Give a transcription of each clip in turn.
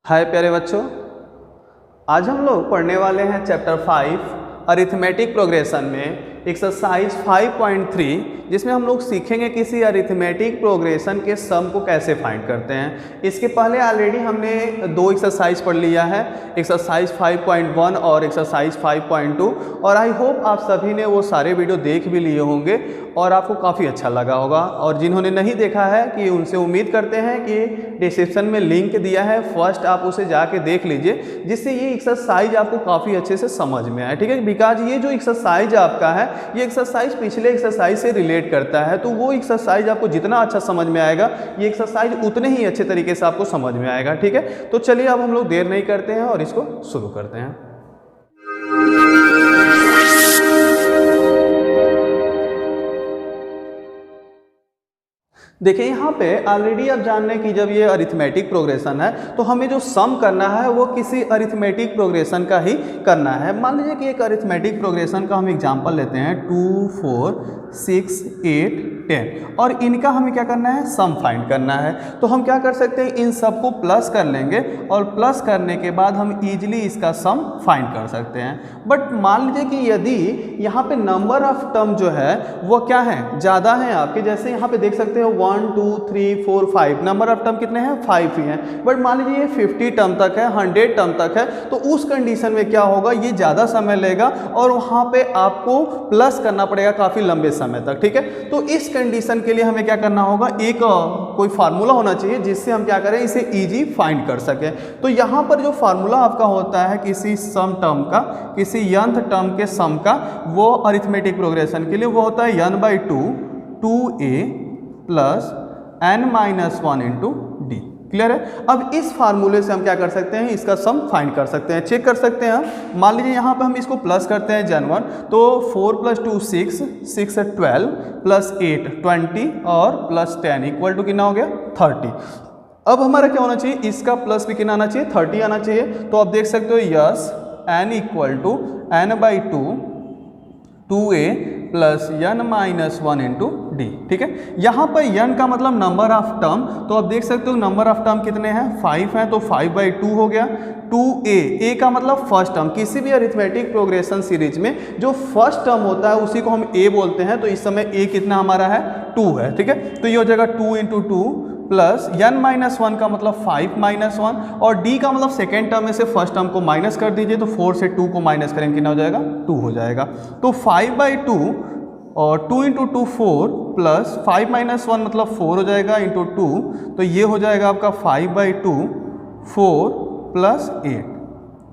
हाय प्यारे बच्चों, आज हम लोग पढ़ने वाले हैं चैप्टर 5 अरिथमेटिक प्रोग्रेशन में एक्सरसाइज 5.3, जिसमें हम लोग सीखेंगे किसी अरिथमेटिक प्रोग्रेशन के सम को कैसे फाइंड करते हैं। इसके पहले ऑलरेडी हमने दो एक्सरसाइज पढ़ लिया है, एक्सरसाइज 5.1 और एक्सरसाइज 5.2, और आई होप आप सभी ने वो सारे वीडियो देख भी लिए होंगे और आपको काफ़ी अच्छा लगा होगा। और जिन्होंने नहीं देखा है कि उनसे उम्मीद करते हैं कि डिस्क्रिप्शन में लिंक दिया है, फर्स्ट आप उसे जाके देख लीजिए, जिससे ये एक्सरसाइज आपको काफ़ी अच्छे से समझ में आए। ठीक है, बिकॉज ये जो एक्सरसाइज आपका है ये एक्सरसाइज पिछले एक्सरसाइज से रिलेट करता है, तो वो एक्सरसाइज आपको जितना अच्छा समझ में आएगा ये एक्सरसाइज उतने ही अच्छे तरीके से आपको समझ में आएगा। ठीक है, तो चलिए अब हम लोग देर नहीं करते हैं और इसको शुरू करते हैं। देखिए यहाँ पे ऑलरेडी आप जान लें कि जब ये अरिथमेटिक प्रोग्रेशन है तो हमें जो सम करना है वो किसी अरिथमेटिक प्रोग्रेशन का ही करना है। मान लीजिए कि एक अरिथमेटिक प्रोग्रेशन का हम एग्जांपल लेते हैं 2, 4, 6, 8, 10, और इनका हमें क्या करना है, सम फाइंड करना है। तो हम क्या कर सकते हैं, इन सबको प्लस कर लेंगे और प्लस करने के बाद हम इजीली इसका सम फाइंड कर सकते हैं। बट मान लीजिए कि यदि यहाँ पे नंबर ऑफ टर्म जो है वो क्या है, ज़्यादा है आपके, जैसे यहाँ पे देख सकते हो 1, 2, 3, 4, 5 नंबर ऑफ टर्म कितने हैं, 5 ही हैं। बट मान लीजिए ये 50 टर्म तक है, 100 टर्म तक है, तो उस कंडीशन में क्या होगा, ये ज़्यादा समय लेगा और वहाँ पे आपको प्लस करना पड़ेगा काफ़ी लंबे समय तक। ठीक है, तो इस कंडीशन के लिए हमें क्या करना होगा, एक कोई फार्मूला होना चाहिए जिससे हम क्या करें, इसे इजी फाइंड कर सकें। तो यहाँ पर जो फार्मूला आपका होता है किसी सम टर्म का, किसी nth टर्म के सम का, वो अरिथमेटिक प्रोग्रेशन के लिए वो होता है n/2 2a plus n-1 into D. Clear है। अब इस फार्मूले से हम क्या कर सकते हैं, इसका सम फाइंड कर सकते हैं, चेक कर सकते हैं हम। मान लीजिए यहाँ पे हम इसको प्लस करते हैं Gen1, तो 4 + 2 6, 6 12 प्लस 8 20 और प्लस 10 इक्वल टू कितना हो गया, 30। अब हमारा क्या होना चाहिए, इसका प्लस भी कितना आना चाहिए, 30 आना चाहिए। तो आप देख सकते हो S n equal to n/2 2a plus n-1 into D. ठीक है, यहाँ पर n का मतलब नंबर ऑफ टर्म, तो आप देख सकते हो नंबर ऑफ टर्म कितने हैं, 5 हैं, तो 5/2 हो गया। 2a, a का मतलब फर्स्ट टर्म, किसी भी अरिथमेटिक प्रोग्रेशन सीरीज में जो फर्स्ट टर्म होता है उसी को हम a बोलते हैं, तो इस समय a कितना हमारा है, 2 है। ठीक है, तो ये हो जाएगा 2 × 2 प्लस n-1 का मतलब 5 - 1, और d का मतलब सेकेंड टर्म में से फर्स्ट टर्म को माइनस कर दीजिए, तो 4 से 2 को माइनस करेंगे कितना हो जाएगा, 2 हो जाएगा। तो 5/2 और 2 × 2 4 प्लस 5 - 1 मतलब 4 हो जाएगा इंटू 2, तो ये हो जाएगा आपका 5/2 4 प्लस 8,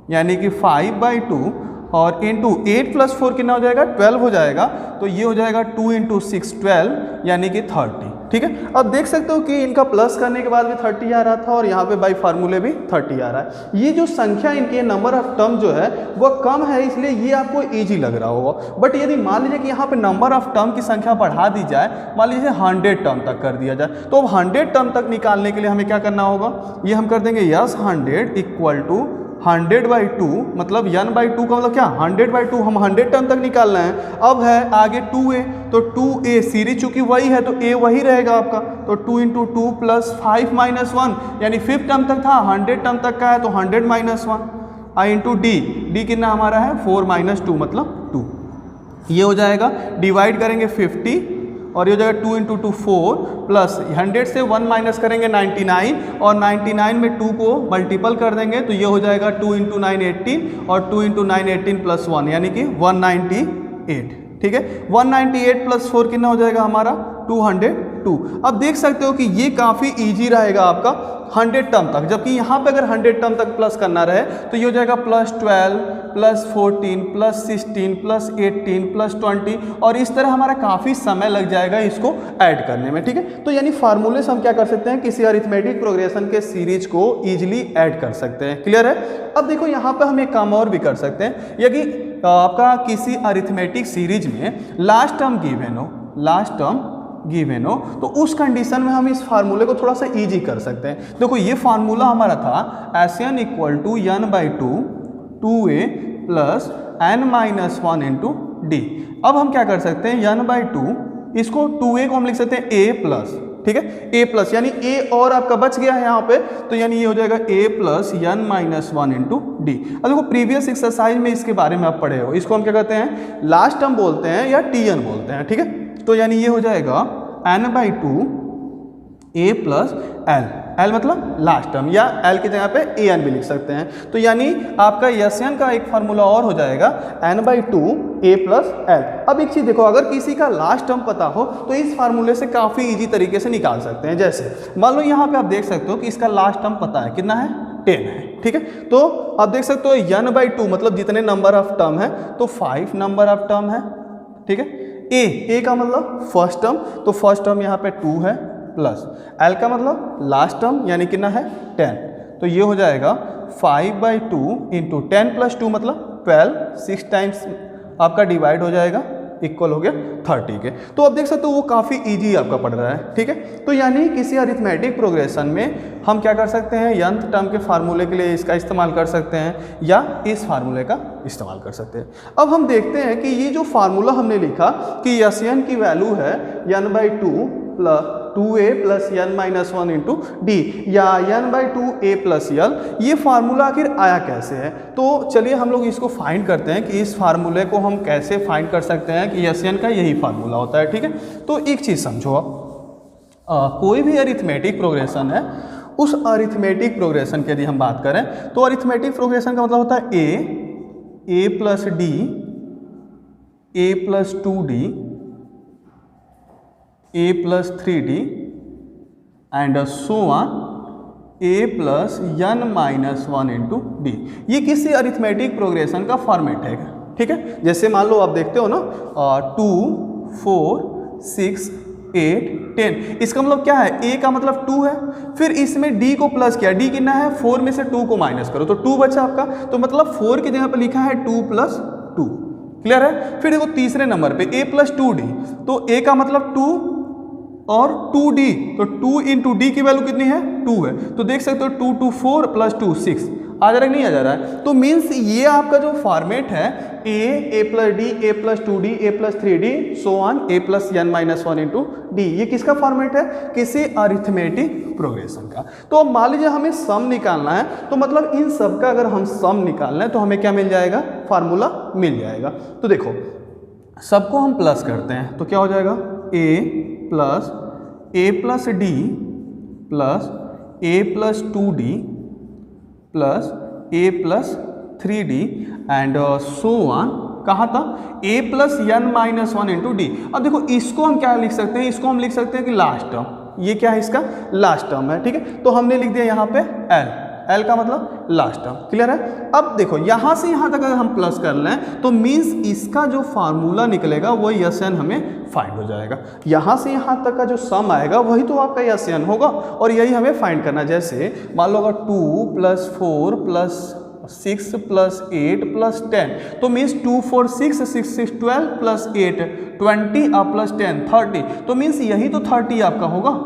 यानी कि 5/2 और इंटू 8 प्लस 4 कितना हो जाएगा, 12 हो जाएगा। तो ये हो जाएगा 2 × 6 12, यानी कि 30। ठीक है, अब देख सकते हो कि इनका प्लस करने के बाद भी 30 आ रहा था और यहाँ पे बाई फार्मूले भी 30 आ रहा है। ये जो संख्या इनके नंबर ऑफ टर्म जो है वो कम है, इसलिए ये आपको इजी लग रहा होगा। बट यदि मान लीजिए कि यहाँ पे नंबर ऑफ टर्म की संख्या बढ़ा दी जाए, मान लीजिए 100 टर्म तक कर दिया जाए, तो अब 100 टर्म तक निकालने के लिए हमें क्या करना होगा, ये हम कर देंगे यस 100 इक्वल टू 100/2, मतलब n/2 का मतलब क्या, 100/2, हम 100 टर्म तक निकालना है। अब है आगे 2a, तो 2a सीरीज चूंकि वही है तो a वही रहेगा आपका, तो 2 × 2 प्लस 5 - 1, यानी 5th टर्म तक था, 100 टर्म तक का है तो 100 - 1 इंटू डी कितना हमारा है, 4 - 2 मतलब 2। ये हो जाएगा, डिवाइड करेंगे 50 और ये हो जाएगा 2 × 2 4 प्लस 100 से 1 माइनस करेंगे 99, और 99 में 2 को मल्टीपल कर देंगे, तो ये हो जाएगा 2 × 9 18 और 2 × 9 18 प्लस 1, यानी कि 198। ठीक है, 198 प्लस 4 कितना हो जाएगा हमारा, 202। अब देख सकते हो कि ये काफ़ी इजी रहेगा आपका 100 टर्म तक, जबकि यहाँ पे अगर 100 टर्म तक प्लस करना रहे तो ये हो जाएगा plus 12 plus 14 plus 16 plus 18 plus 20, और इस तरह हमारा काफ़ी समय लग जाएगा इसको ऐड करने में। ठीक है, तो यानी फार्मूले से हम क्या कर सकते हैं, किसी अरिथमेटिक प्रोग्रेशन के सीरीज को ईजिली ऐड कर सकते हैं। क्लियर है। अब देखो यहाँ पर हम एक काम और भी कर सकते हैं, यदि आपका किसी अरिथमेटिक सीरीज में लास्ट टर्म गिवन हो, लास्ट टर्म गिवन हो, तो उस कंडीशन में हम इस फार्मूले को थोड़ा सा इजी कर सकते हैं। देखो ये फार्मूला हमारा था Sn equal to n/2 2a plus n-1 into D. अब हम क्या कर सकते हैं, n/2 इसको 2a को हम लिख सकते हैं a प्लस, ठीक है, a प्लस यानी a और आपका बच गया है यहाँ पे, तो यानी ये हो जाएगा a plus n minus one into D. अब देखो प्रीवियस एक्सरसाइज में इसके बारे में आप पढ़े हो, इसको हम क्या कहते हैं, लास्ट टर्म बोलते हैं या tn बोलते हैं, ठीक है। तो यानी ये हो जाएगा n/2 a प्लस l मतलब लास्ट टर्म, या l की जगह पे an भी लिख सकते हैं। तो यानी आपका Sn का एक फार्मूला और हो जाएगा n/2 a प्लस l। अब एक चीज़ देखो, अगर किसी का लास्ट टर्म पता हो तो इस फार्मूले से काफ़ी इजी तरीके से निकाल सकते हैं। जैसे मान लो यहाँ पे आप देख सकते हो कि इसका लास्ट टर्म पता है, कितना है, 10 है, ठीक है। तो आप देख सकते हो n/2 मतलब जितने नंबर ऑफ टर्म है, तो 5 नंबर ऑफ टर्म है, ठीक है। a का मतलब फर्स्ट टर्म, तो फर्स्ट टर्म यहाँ पे 2 है, प्लस l का मतलब लास्ट टर्म यानी कितना है, 10। तो ये हो जाएगा 5/2 इंटू 10 प्लस 2 मतलब 12, 6 टाइम्स आपका डिवाइड हो जाएगा, इक्वल हो गया 30 के। तो आप देख सकते हो वो काफ़ी इजी आपका पड़ रहा है, ठीक है। तो यानी किसी अरिथमेटिक प्रोग्रेशन में हम क्या कर सकते हैं, nth टर्म के फार्मूले के लिए इसका इस्तेमाल कर सकते हैं या इस फार्मूले का इस्तेमाल कर सकते हैं। अब हम देखते हैं कि ये जो फार्मूला हमने लिखा कि Sn की वैल्यू है n/2 plus 2a plus n minus one into D, या n/2 a प्लस l, ये फार्मूला आखिर आया कैसे है। तो चलिए हम लोग इसको फाइंड करते हैं कि इस फार्मूले को हम कैसे फाइंड कर सकते हैं कि Sn का यही फार्मूला होता है, ठीक है। तो एक चीज़ समझो आप, कोई भी अरिथमेटिक प्रोग्रेशन है, उस अरिथमेटिक प्रोग्रेशन की यदि हम बात करें तो अरिथमेटिक प्रोग्रेशन का मतलब होता है a plus D, a plus 2d, a plus 3d and so on a plus n minus one into D. ये किसी अरिथमेटिक प्रोग्रेशन का फॉर्मेट है, ठीक है। जैसे मान लो आप देखते हो ना 2 4 6 8 10, इसका मतलब क्या है, a का मतलब 2 है, फिर इसमें d को प्लस किया, d कितना है 4 में से 2 को माइनस करो तो 2 बचा आपका, तो मतलब 4 की जगह पर लिखा है 2 प्लस 2, क्लियर है। फिर देखो तीसरे नंबर पे a प्लस 2d, तो a का मतलब 2 और 2d, तो 2 इंटू डी की वैल्यू कितनी है, 2 है, तो देख सकते हो 2 2 4 प्लस 2 6, आ जा रहा है नहीं आ जा रहा है। तो मीन्स ये आपका जो फॉर्मेट है a plus D, a plus 2d, a plus 3d, so on a plus n minus one into D, ये किसका फॉर्मेट है, किसी अरिथमेटिक प्रोग्रेशन का। तो अब मान लीजिए हमें सम निकालना है, तो मतलब इन सब का अगर हम सम निकालना है तो हमें क्या मिल जाएगा, फार्मूला मिल जाएगा। तो देखो सबको हम प्लस करते हैं तो क्या हो जाएगा, a plus D plus a plus 2d plus a plus 3d and so on, कहाँ था, a plus n minus one into D. अब देखो इसको हम क्या लिख सकते हैं, इसको हम लिख सकते हैं कि लास्ट टर्म, ये क्या है, इसका लास्ट टर्म है, ठीक है। तो हमने लिख दिया यहाँ पे l का मतलब लास्ट टर्म, क्लियर है। अब देखो यहाँ से यहाँ तक अगर हम प्लस कर लें तो मीन्स इसका जो फार्मूला निकलेगा वो Sn हमें फाइंड हो जाएगा। यहाँ से यहाँ तक का जो सम आएगा वही तो आपका Sn होगा और यही हमें फाइंड करना। जैसे मान लो अगर 2 प्लस 4 प्लस 6 प्लस 8 प्लस 10, तो मीन्स 2 4 6 6 6 12 प्लस 8 20 और प्लस 10 30, तो मीन्स यही तो 30 आपका होगा।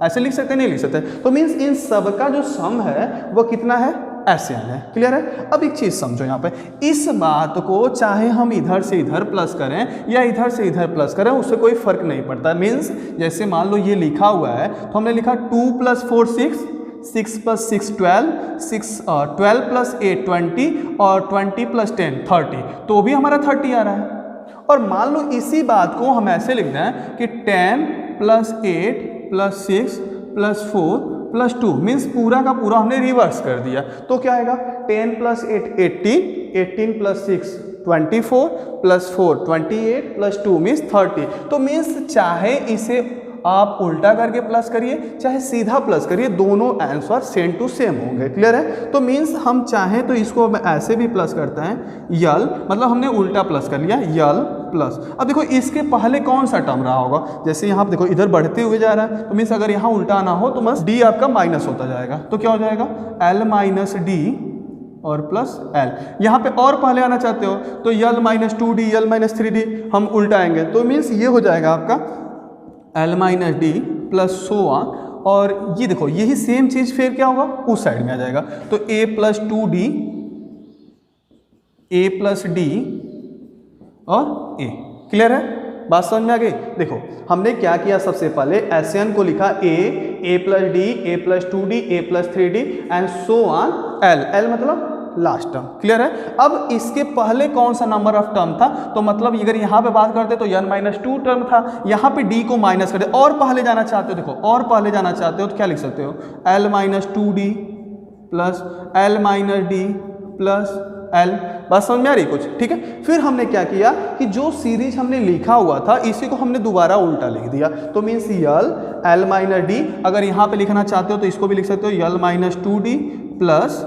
ऐसे लिख सकते नहीं लिख सकते, तो मीन्स इन सब का जो सम है वो कितना है, Sn है, क्लियर है। अब एक चीज़ समझो यहाँ पे, इस बात को चाहे हम इधर से इधर प्लस करें या इधर से इधर प्लस करें उससे कोई फर्क नहीं पड़ता। मीन्स जैसे मान लो ये लिखा हुआ है तो हमने लिखा 2 प्लस 4 6, 6 प्लस 6 12, 12 प्लस 8 20 और 20 प्लस 10 30, तो भी हमारा 30 आ रहा है। और मान लो इसी बात को हम ऐसे लिख दें कि 10 plus 8 plus 6 plus 4 plus 2, means पूरा का पूरा हमने रिवर्स कर दिया, तो क्या आएगा 10 plus 8 18, 18 plus 6 24 plus 4 28 plus 2 means 30। तो मीन्स चाहे इसे आप उल्टा करके प्लस करिए चाहे सीधा प्लस करिए, दोनों आंसर सेम टू सेम होंगे, क्लियर है। तो मीन्स हम चाहें तो इसको ऐसे भी प्लस करते हैं यल, मतलब हमने उल्टा प्लस कर लिया यल प्लस। अब देखो इसके पहले कौन सा टर्म रहा होगा, जैसे यहाँ देखो इधर बढ़ते हुए जा रहा है, तो मीन्स अगर यहाँ उल्टा ना हो तो बस डी आपका माइनस होता जाएगा, तो क्या हो जाएगा एल माइनस डी और प्लस एल। यहाँ पे और पहले आना चाहते हो तो यल माइनस 2d यल माइनस 3d हम उल्टा आएंगे, तो मीन्स ये हो जाएगा आपका L minus D plus so on. और ये देखो यही सेम चीज़ फिर क्या होगा उस साइड में आ जाएगा, तो a plus 2d a plus D और a, क्लियर है। बात समझ में आ गई। देखो हमने क्या किया, सबसे पहले एसएन को लिखा A plus D, A plus 2d, A plus 3d and so on L, L मतलब लास्ट टर्म। क्लियर है। अब इसके पहले कौन सा नंबर ऑफ टर्म था, तो मतलब अगर यहाँ पे बात करते तो n-2 टर्म था, यहाँ पे d को माइनस कर दे, और पहले जाना चाहते हो, देखो और पहले जाना चाहते हो तो क्या लिख सकते हो, l-2d plus l-d plus l। बात समझ में आ रही कुछ, ठीक है। फिर हमने क्या किया कि जो सीरीज हमने लिखा हुआ था इसी को हमने दोबारा उल्टा लिख दिया, तो मीन्स l-d, अगर यहाँ पे लिखना चाहते हो तो इसको भी लिख सकते हो l-2d प्लस,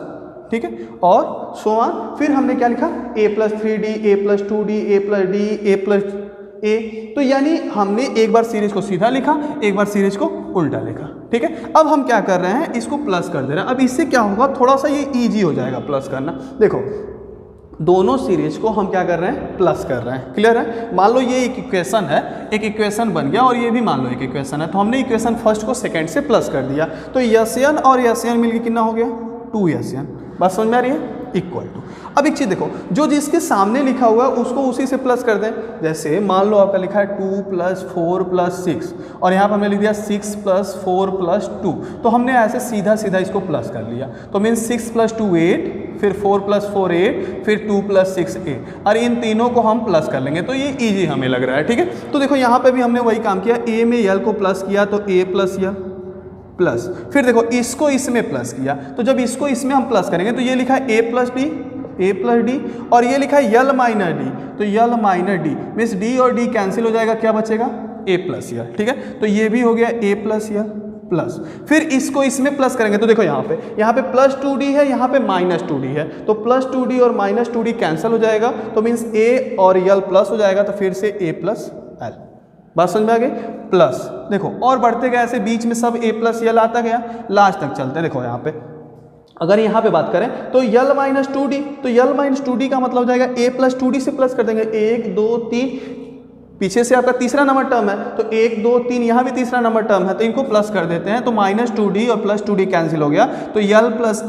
ठीक है, और सो ऑन। फिर हमने क्या लिखा, a plus 3d, a plus 2d, a plus d, a plus a। तो यानी हमने एक बार सीरीज को सीधा लिखा, एक बार सीरीज को उल्टा लिखा, ठीक है। अब हम क्या कर रहे हैं, इसको प्लस कर दे रहे हैं। अब इससे क्या होगा, थोड़ा सा ये इजी हो जाएगा प्लस करना। देखो दोनों सीरीज को हम क्या कर रहे हैं, प्लस कर रहे हैं। क्लियर है। मान लो ये एक इक्वेशन है, एक इक्वेशन बन गया, और ये भी मान लो एक इक्वेशन है, तो हमने इक्वेशन फर्स्ट को सेकंड से प्लस कर दिया, तो एसएन और एसएन मिलकर कितना हो गया, 2 बात समझ में आ रही है, इक्वल टू। अब एक चीज़ देखो, जो जिसके सामने लिखा हुआ है उसको उसी से प्लस कर दें। जैसे मान लो आपका लिखा है 2 + 4 + 6, और यहाँ पर हमने लिख दिया 6 + 4 + 2, तो हमने ऐसे सीधा सीधा इसको प्लस कर लिया, तो मीन्स 6 + 2 8, फिर 4 + 4 8, फिर 2 + 6 8, और इन तीनों को हम प्लस कर लेंगे, तो ये ईजी हमें लग रहा है, ठीक है। तो देखो यहाँ पर भी हमने वही काम किया, ए में यल को प्लस किया तो a + यल प्लस, फिर देखो इसको इसमें प्लस किया, तो जब इसको इसमें हम प्लस करेंगे तो ये लिखा है a + d, और ये लिखा है यल माइनर d, तो यल माइनर d मीन्स d और d कैंसिल हो जाएगा, क्या बचेगा, a + यल, ठीक है। तो ये भी हो गया a + यल प्लस, फिर इसको इसमें प्लस करेंगे तो देखो यहाँ पे प्लस 2d है, यहाँ पे माइनस 2d है, तो प्लस 2d और माइनस 2d कैंसिल हो जाएगा, तो मीन्स a और यल प्लस हो जाएगा, तो फिर से a + l। बात समझ में आ गई। प्लस देखो और बढ़ते गए ऐसे बीच में सब a + यल आता गया, लास्ट तक चलते हैं। देखो यहाँ पे अगर यहाँ पे बात करें तो l - 2d, तो l - 2d का मतलब हो जाएगा a + 2d से प्लस कर देंगे, 1 2 3, पीछे से आपका तीसरा नंबर टर्म है, तो 1 2 3 यहाँ भी तीसरा नंबर टर्म है, तो इनको प्लस कर देते हैं, तो -2d और प्लस 2d कैंसिल हो गया, तो l +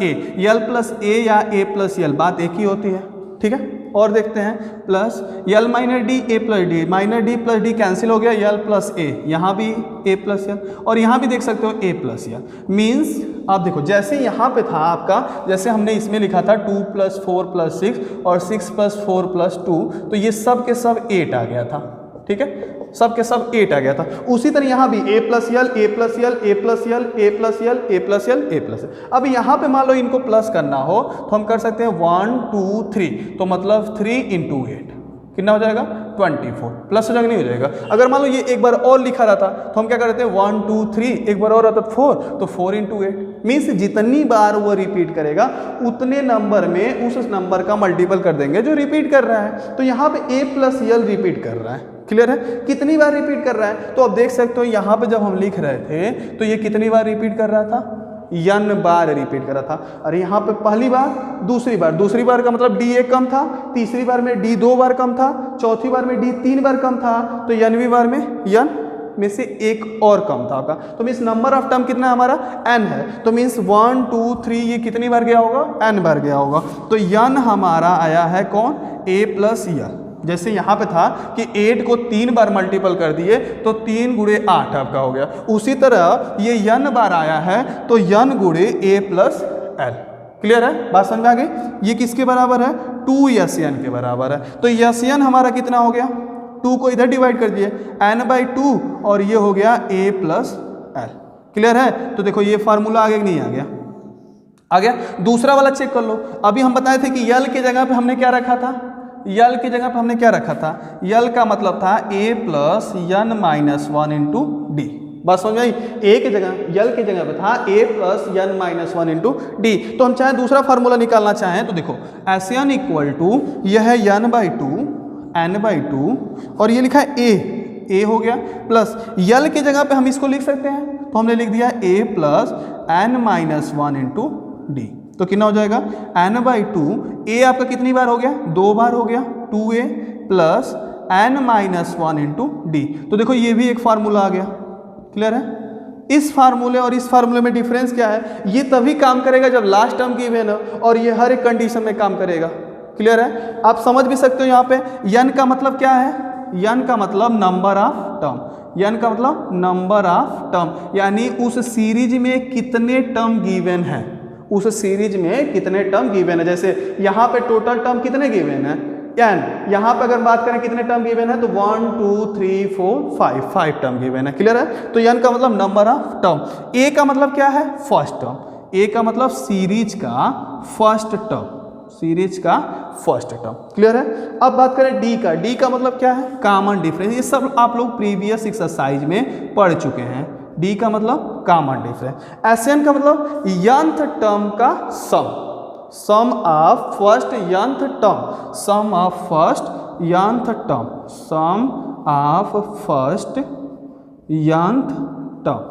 a या a + यल बात एक ही होती है, ठीक है। और देखते हैं plus l - d, a + d, minor d plus d cancel हो गया, l + a, यहाँ भी a + यल, और यहाँ भी देख सकते हो a + यल। मीन्स आप देखो जैसे यहाँ पे था आपका, जैसे हमने इसमें लिखा था 2 + 4 + 6 और 6 + 4 + 2, तो ये सब के सब 8 आ गया था, ठीक है, सब के सब 8 आ गया था। उसी तरह यहाँ भी a + L, a + L, a + L, a + L, a + L, a + यल। अब यहाँ पे मान लो इनको प्लस करना हो तो हम कर सकते हैं 1 2 3, तो मतलब 3 × 8 कितना हो जाएगा, 24, प्लस हो जाएगा नहीं हो जाएगा। अगर मान लो ये एक बार और लिखा रहता तो हम क्या करते हैं 1 2 3, एक बार और रहता 4, तो 4 × 8 मीन्स जितनी बार वो रिपीट करेगा उतने नंबर में उस नंबर का मल्टीपल कर देंगे जो रिपीट कर रहा है। तो यहाँ पे a + यल रिपीट कर रहा है, क्लियर है, कितनी बार रिपीट कर रहा है, तो आप देख सकते हो यहाँ पे जब हम लिख रहे थे तो ये कितनी बार रिपीट कर रहा था, n बार रिपीट कर रहा था। और यहाँ पे पहली बार, दूसरी बार का मतलब d 1 कम था, तीसरी बार में d 2 बार कम था, चौथी बार में d 3 बार कम था, तो nवीं बार में n में से एक और कम था आपका, तो मीन्स नंबर ऑफ टर्म कितना हमारा n है, तो मीन्स 1 2 3 ये कितनी बार गया होगा, n बार गया होगा। तो n हमारा आया है कौन, a + यल। जैसे यहाँ पे था कि 8 को 3 बार मल्टीपल कर दिए तो 3 × 8 आपका हो गया, उसी तरह ये n बार आया है तो n × a + l। क्लियर है, बात समझ में आ गई। ये किसके बराबर है, 2 के बराबर है, तो n हमारा कितना हो गया, 2 को इधर डिवाइड कर दिए n/2, और ये हो गया a + l। क्लियर है। तो देखो ये फार्मूला आगे नहीं आ गया। दूसरा वाला चेक कर लो। अभी हम बताए थे कि यल की जगह पे हमने क्या रखा था, यल की जगह पे हमने क्या रखा था, यल का मतलब था a + n - 1 × d। बात समझ में आई, a की जगह, यल की जगह पे था a + n - 1 × d। तो हम चाहे दूसरा फार्मूला निकालना चाहें तो देखो SN = यह है n/2 और ये लिखा है a हो गया, प्लस यल की जगह पे हम इसको लिख सकते हैं, तो हमने लिख दिया a + n - 1 × d। तो कितना हो जाएगा, n/2, a आपका कितनी बार हो गया, 2 बार हो गया, 2a + n - 1 × d। तो देखो ये भी एक फार्मूला आ गया। क्लियर है। इस फार्मूले और इस फार्मूले में डिफरेंस क्या है, ये तभी काम करेगा जब लास्ट टर्म गिवन हो, और ये हर एक कंडीशन में काम करेगा। क्लियर है। आप समझ भी सकते हो यहाँ पे n का मतलब क्या है, n का मतलब नंबर ऑफ टर्म, n का मतलब नंबर ऑफ टर्म, यानी उस सीरीज में कितने टर्म गिवन है, उस सीरीज में कितने टर्म गिवन है। जैसे यहाँ पे टोटल टर्म कितने गिवन है n, यहाँ पे अगर बात करें कितने टर्म गिवन है तो 1 2 3 4 5 टर्म गिवन है। क्लियर है। तो n का मतलब नंबर ऑफ टर्म, a का मतलब क्या है फर्स्ट टर्म, a का मतलब सीरीज का फर्स्ट टर्म, सीरीज का फर्स्ट टर्म। क्लियर है। अब बात करें d का मतलब क्या है कॉमन डिफरेंस, ये सब आप लोग प्रीवियस एक्सरसाइज में पढ़ चुके हैं। d का मतलब कॉमन डिफरेंस। Sn का मतलब nth टर्म का sum, sum of first nth term, sum of first nth term, sum of first nth term.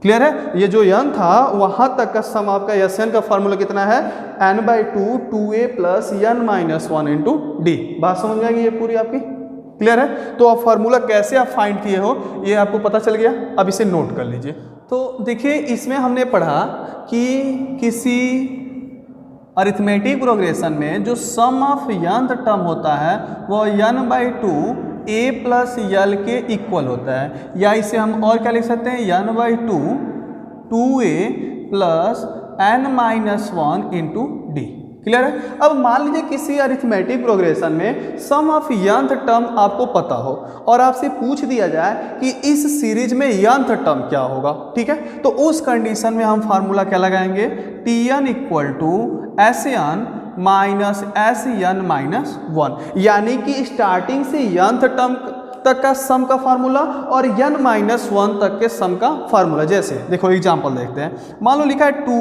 Clear है। ये जो n था वहां तक का सम आपका Sn का फॉर्मूला कितना है n/2 2a plus n minus 1 into D. बात समझ में आएगी ये पूरी आपकी। क्लियर है। तो अब फार्मूला कैसे आप फाइंड किए हो ये आपको पता चल गया, अब इसे नोट कर लीजिए। तो देखिए इसमें हमने पढ़ा कि किसी अरिथमेटिक प्रोग्रेशन में जो सम ऑफ nth टर्म होता है वो n/2 a प्लस यल के इक्वल होता है, या इसे हम और क्या लिख सकते हैं n/2 2a plus n minus 1 into D. Clear है। अब मान लीजिए किसी अरिथमेटिक प्रोग्रेशन में सम ऑफ nth टर्म आपको पता हो और आपसे पूछ दिया जाए कि इस सीरीज में nth टर्म क्या होगा, ठीक है, तो उस कंडीशन में हम फार्मूला क्या लगाएंगे Tn equal to Sn minus Sn minus 1, यानी कि स्टार्टिंग से nth टर्म तक का सम का फार्मूला और n माइनस 1 तक के सम का फार्मूला। जैसे देखो एग्जांपल देखते हैं, मान लो लिखा है 2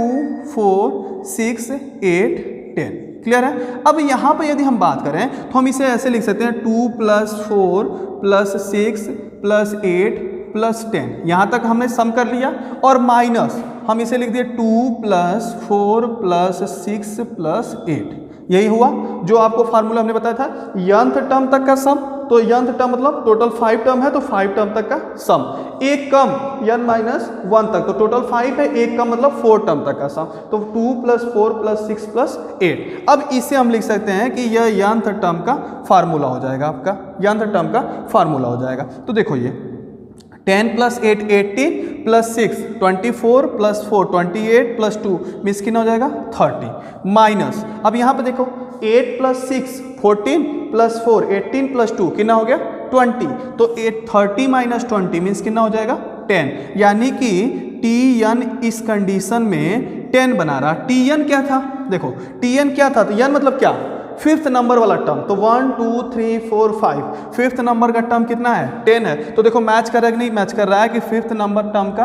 4 6 8 10। क्लियर है। अब यहाँ पे यदि हम बात करें तो हम इसे ऐसे लिख सकते हैं 2 प्लस 4 प्लस 6 प्लस 8 प्लस 10, यहाँ तक हमने सम कर लिया, और माइनस हम इसे लिख दिए 2 प्लस 4 प्लस 6 प्लस 8। यही हुआ जो आपको फार्मूला हमने बताया था nth टर्म तक का सम। तो nth टर्म मतलब टोटल 5 टर्म है तो 5 टर्म तक का सम, एक कम n माइनस 1 तक, तो टोटल 5 है, एक कम मतलब 4 टर्म तक का सम, तो 2 प्लस 4 प्लस 6 प्लस 8। अब इसे हम लिख सकते हैं कि यह nth टर्म का फार्मूला हो जाएगा, आपका nth टर्म का फार्मूला हो जाएगा। तो देखो ये 10 plus 8 18 plus 6 24 plus 4 28 plus 2 means कितना हो जाएगा 30, माइनस अब यहाँ पे देखो 8 प्लस 6 14 प्लस 4 18 प्लस 2 कितना हो गया 20, तो 30 माइनस 20 मीन्स कितना हो जाएगा 10, यानी कि Tn इस कंडीशन में 10 बना रहा। Tn क्या था, देखो Tn क्या था, तो n मतलब क्या फिफ्थ नंबर वाला टर्म, तो 1 2 3 4 5 फिफ्थ नंबर का टर्म कितना है 10 है, तो देखो मैच कर रहा है कि नहीं, मैच कर रहा है कि फिफ्थ नंबर टर्म का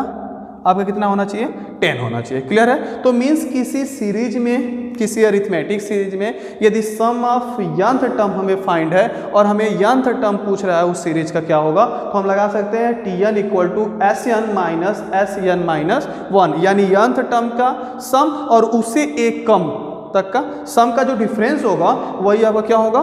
आपका कितना होना चाहिए 10 होना चाहिए। क्लियर है। तो मीन्स किसी सीरीज में, किसी अरिथमेटिक सीरीज में यदि सम ऑफ nth टर्म हमें फाइंड है और हमें nth टर्म पूछ रहा है उस सीरीज का क्या होगा, तो हम लगा सकते हैं Tn equal to Sn minus Sn minus 1, यानी nth टर्म का सम और उससे एक कम तक का सम का जो डिफरेंस होगा वही आपका क्या होगा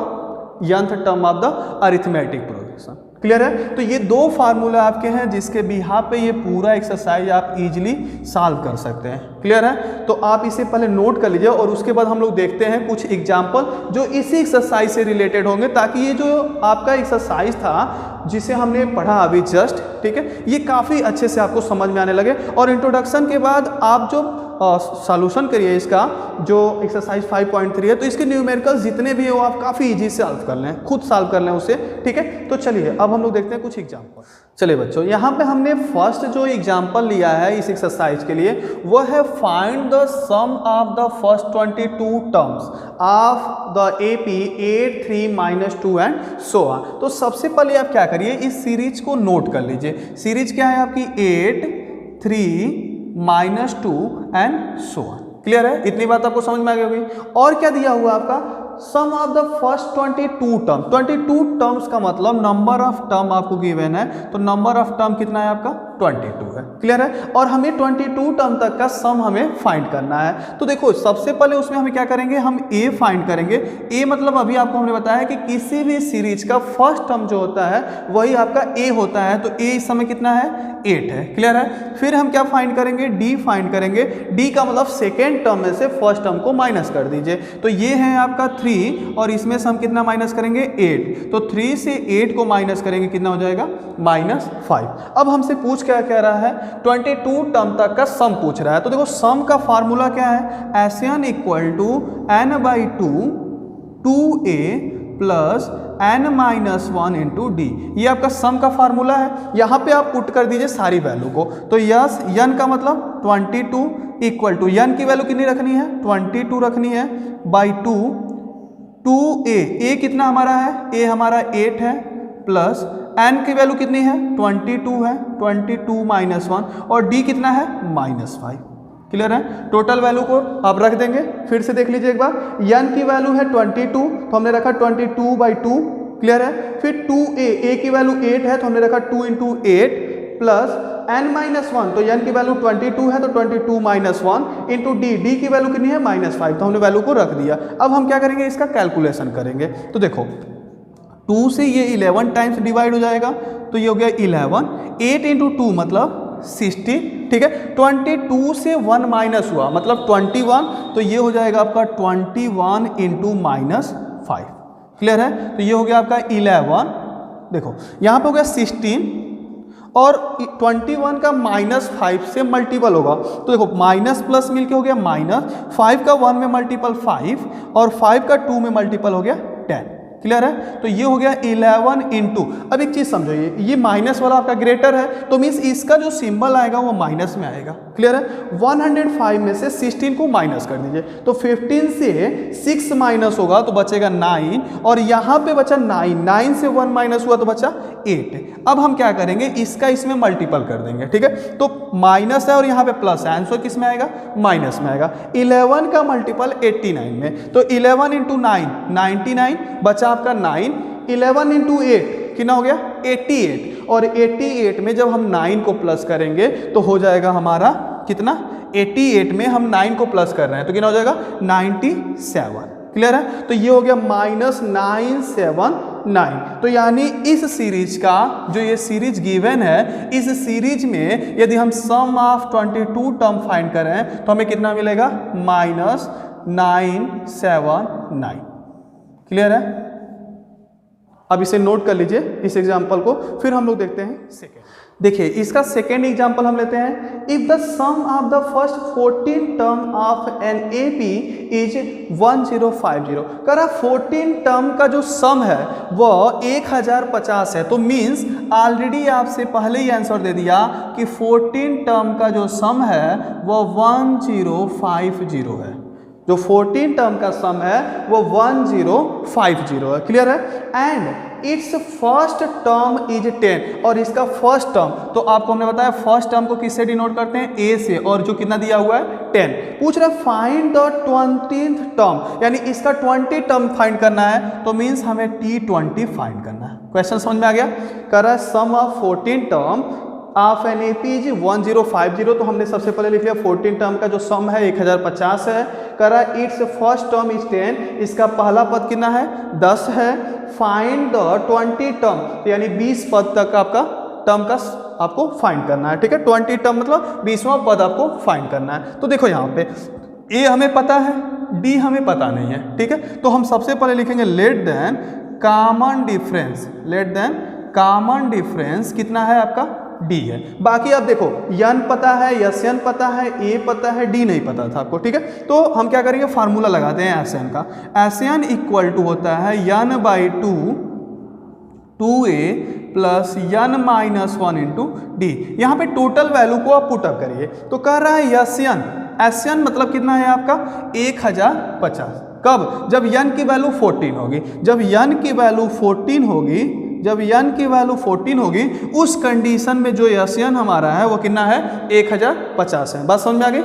nth term of the arithmetic progression. Clear है। तो ये दो फार्मूला आपके हैं जिसके बिहाफ पे ये पूरा एक्सरसाइज आप इजीली सॉल्व कर सकते हैं। क्लियर है। तो आप इसे पहले नोट कर लीजिए और उसके बाद हम लोग देखते हैं कुछ एग्जाम्पल जो इसी एक्सरसाइज से रिलेटेड होंगे, ताकि ये जो आपका एक्सरसाइज था जिसे हमने पढ़ा अभी जस्ट, ठीक है, ये काफ़ी अच्छे से आपको समझ में आने लगे। और इंट्रोडक्शन के बाद आप जो सॉल्यूशन करिए इसका जो एक्सरसाइज 5.3 है, तो इसके न्यूमेरिकल्स जितने भी हो आप काफ़ी इजी से सॉल्व कर लें, खुद सॉल्व कर लें उसे। ठीक है। तो चलिए अब हम लोग देखते हैं कुछ एग्जाम्पल। चलिए बच्चों, यहाँ पे हमने फर्स्ट जो एग्जाम्पल लिया है इस एक्सरसाइज के लिए वो है find the sum of the first 22 terms of the AP 8 3 minus 2 and so on. तो सबसे पहले आप क्या करिए, इस सीरीज को नोट कर लीजिए। सीरीज क्या है आपकी 8 3 minus 2 and so on. Clear है। इतनी बात आपको समझ में आ गई होगी। और क्या दिया हुआ आपका sum of the first 22 term. 22 terms का मतलब नंबर ऑफ टर्म आपको गिवन है, तो नंबर ऑफ टर्म कितना है आपका 22 है। क्लियर है? और हमें 22 टर्म तक का सम हमें फाइंड करना है। तो देखो सबसे पहले उसमें हम क्या करेंगे, हम ए फाइंड करेंगे। ए मतलब अभी आपको हमने बताया कि किसी भी सीरीज का फर्स्ट टर्म जो होता है वही आपका ए होता है। तो ए इस समय कितना है, 8 है। क्लियर है? फिर हम क्या फाइंड करेंगे, डी फाइंड करेंगे। डी का मतलब सेकेंड टर्म में से फर्स्ट टर्म को माइनस कर दीजिए। तो ये है आपका 3 और इसमें से हम कितना माइनस करेंगे, 8। तो 3 से 8 को माइनस करेंगे, कितना हो जाएगा, -5। अब हमसे पूछ क्या कह रहा है, 22 टर्म तक का सम पूछ रहा है। तो देखो सम का फार्मूला क्या है, S n equal to n/2 2a plus n-1 into D. ये आपका सम का फार्मूला है। यहाँ पे आप पुट कर दीजिए सारी वैल्यू को। तो यस यन का मतलब 22 इक्वल टू, यन की वैल्यू कितनी रखनी है, 22 रखनी है, बाई 2a। ए कितना हमारा है, ए हमारा 8 है, प्लस n की वैल्यू कितनी है, 22 है, 22 -1, और d कितना है, -5। क्लियर है? टोटल वैल्यू को आप रख देंगे। फिर से देख लीजिए एक बार, n की वैल्यू है 22, तो हमने रखा 22/2। क्लियर है? फिर 2a, a की वैल्यू 8 है, तो हमने रखा 2 × 8 प्लस n-1, तो n की वैल्यू 22 है, तो 22 -1 इंटू डी की वैल्यू कितनी है, -5। तो हमने वैल्यू को रख दिया। अब हम क्या करेंगे, इसका कैलकुलेशन करेंगे। तो देखो 2 से ये 11 टाइम्स डिवाइड हो जाएगा, तो ये हो गया 11। 8 × 2 मतलब 60। ठीक है? 22 से 1 माइनस हुआ मतलब 21, तो ये हो जाएगा आपका 21 × -5। क्लियर है? तो ये हो गया आपका 11। देखो यहाँ पे हो गया 16 और 21 का -5 से मल्टीपल होगा। तो देखो माइनस प्लस मिलके हो गया -5 का 1 में मल्टीपल 5 और 5 का 2 में मल्टीपल हो गया 10। क्लियर है? तो ये हो गया 11 इंटू, अब एक चीज समझो, ये माइनस वाला आपका ग्रेटर है, तो मीन्स इसका जो सिंबल आएगा वो माइनस में आएगा। क्लियर है? 105 में से 16 को माइनस कर दीजिए, तो 15 से 6 माइनस होगा तो बचेगा 9, और यहाँ पे बचा 9 से 1 माइनस हुआ तो बचा 8। अब हम क्या करेंगे, इसका इसमें मल्टीपल कर देंगे। ठीक है? तो माइनस है और यहाँ पे प्लस है, आंसर किस में आएगा, माइनस में आएगा। 11 का मल्टीपल 89 में, तो 11 × 9 99, बचा आपका 9। 11 × 8 कितना हो गया, 88, और 88 में जब हम 9 को प्लस करेंगे तो हो जाएगा हमारा कितना, 88 में हम 9 को प्लस कर रहे हैं तो कितना हो जाएगा, 97। क्लियर है? तो ये हो गया -979। तो यानी इस सीरीज का जो ये सीरीज गिवन है, इस सीरीज में यदि हम सम ऑफ 22 टर्म फाइंड करें तो हमें कितना मिलेगा, -979। क्लियर है? अब इसे नोट कर लीजिए इस एग्जाम्पल को, फिर हम लोग देखते हैं सेकेंड। देखिए इसका सेकेंड एग्जाम्पल हम लेते हैं। If the sum of the first 14 term of an AP is 1050, कह रहा 14 टर्म का जो सम है वो 1050 है। तो मीन्स ऑलरेडी आपसे पहले ही आंसर दे दिया कि 14 टर्म का जो सम है वो 1050 है। जो 14 टर्म का सम है वो 1050 है। क्लियर है? And it's first term is 10, और इसका फर्स्ट टर्म, तो आपको हमने बताया फर्स्ट टर्म को किससे डिनोट करते हैं, ए से, और जो कितना दिया हुआ है 10। पूछ रहा है फाइंड द 20th टर्म, यानी इसका 20 टर्म फाइंड करना है, तो मीन्स हमें T20 फाइंड करना है। क्वेश्चन समझ में आ गया? कर रहा है sum of 14 term of an AP is 1050, तो हमने सबसे पहले लिख लिया 14 टर्म का जो सम है 1050 है। कह रहा है इट्स फर्स्ट टर्म इज 10, इसका पहला पद कितना है, 10 है। फाइंड द 20 टर्म, तो यानी 20 पद तक आपका टर्म का आपको फाइंड करना है। ठीक है? 20 टर्म मतलब 20वां पद आपको फाइंड करना है। तो देखो यहाँ पे ए हमें पता है, डी हमें पता नहीं है। ठीक है? तो हम सबसे पहले लिखेंगे let then common difference, let then common difference कितना है आपका, डी है। बाकी आप देखो यन पता है, यस यन पता है, ए पता है, डी नहीं पता था आपको। ठीक है? तो हम क्या करेंगे, फार्मूला लगाते हैं एस एन का। एस एन इक्वल टू होता है n/2 2a plus n-1 into D. यहाँ पे टोटल वैल्यू को आप पुटअप करिए, तो कह रहा है यस यन, एस एन मतलब कितना है आपका 1050। कब, जब यन की वैल्यू 14 होगी। जब यन की वैल्यू 14 होगी, जब यन की वैल्यू 14 होगी, उस कंडीशन में जो यस यन हमारा है वो कितना है, 1050 है। बात समझ में आ गई?